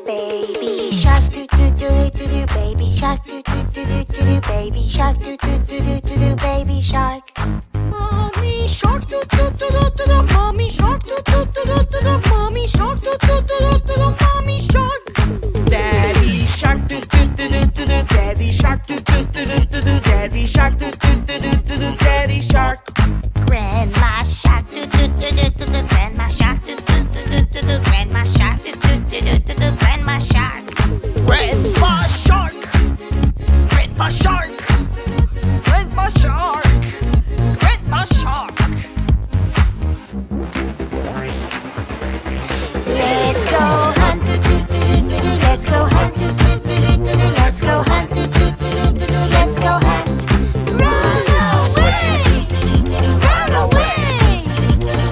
Baby shark do do do do do, baby shark do do do do do, baby shark do do do do do, baby shark. Mommy shark do do do do do, mommy shark do do do do, mommy shark do do do do, mommy shark. Daddy shark do do do do do, daddy shark do do do do, daddy shark do do do do, daddy shark. Grandma shark do do do do, grandma shark do do do do, grandma shark do do do do, grandma shark. Grandpa shark, grandpa shark, grandpa shark, grandpa shark. Let's go hunt do do do do do, let's go hunt do do do do, let's go hunt do do do do, let's go hunt. Run away, run away,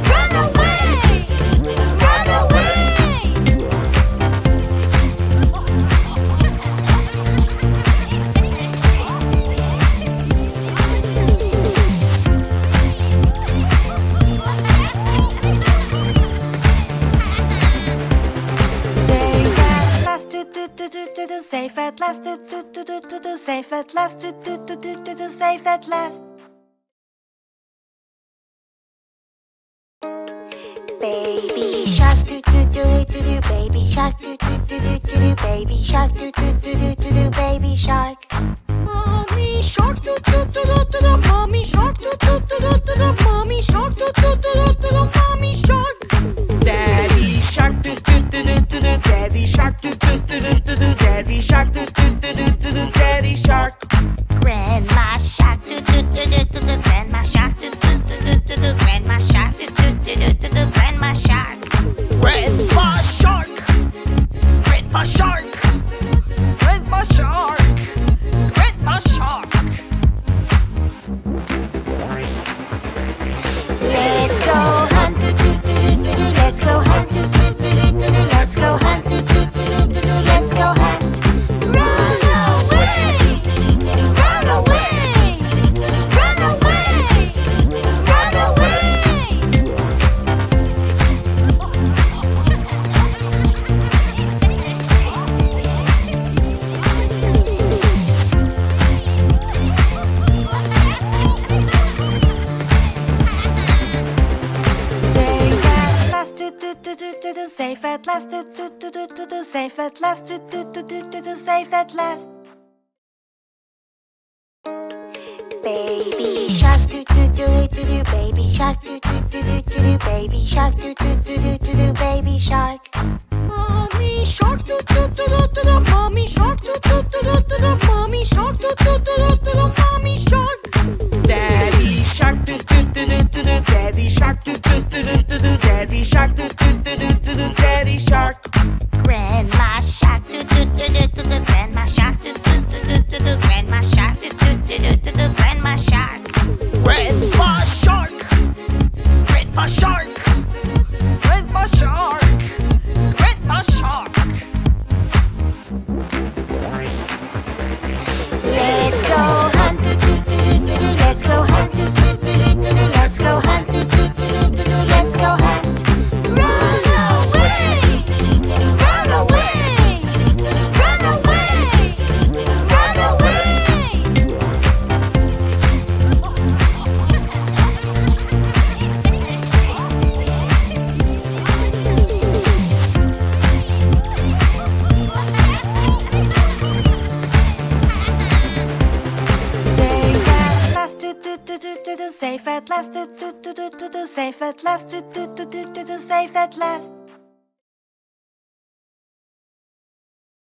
run away, run away. Safe at last, do do do do do do, safe at last, do do do do do do, safe at last. Baby shark do do do do do, baby shark do do do do do, baby shark do do do do do, baby shark. Mommy shark do do do do, mommy shark do do do do, mommy shark do do do do, mommy shark. Daddy shark do do do do, daddy shark do do do do, daddy shark do do do do, daddy shark. Grandma shark do do do do, grandma shark do do do do, grandma shark do do do do, grandma shark. Grandpa shark, grandpa shark, grandpa shark, grandpa shark. Let's go hunt do do do do, let's go hunt do do do do, let's go hunt do do do do, let's go hunt. Run away, run away, run away, run away. Safe at last, do do do do do, safe at last, do do do do do, safe at last. Baby shark do do do do, baby shark do do do do, baby shark do do do do, baby shark. Mommy shark do do do do, mommy shark do do do do, mommy shark do do do do, mommy shark. Daddy shark do do do do, daddy shark do do do do, daddy shark do do do, daddy shark. Grandma shark do do do do, grandma shark do do do do, grandma shark do do do do, grandma shark. Grandpa shark, grandpa shark, grandpa shark, grandpa shark. Let's go hunt do do do do, let's go hunt do do do do, let's go hunt do do do do, let's go hunt. Run away, run away, run away, run away. Safe at last, do do do do do, safe at last, do do do do do, safe at last.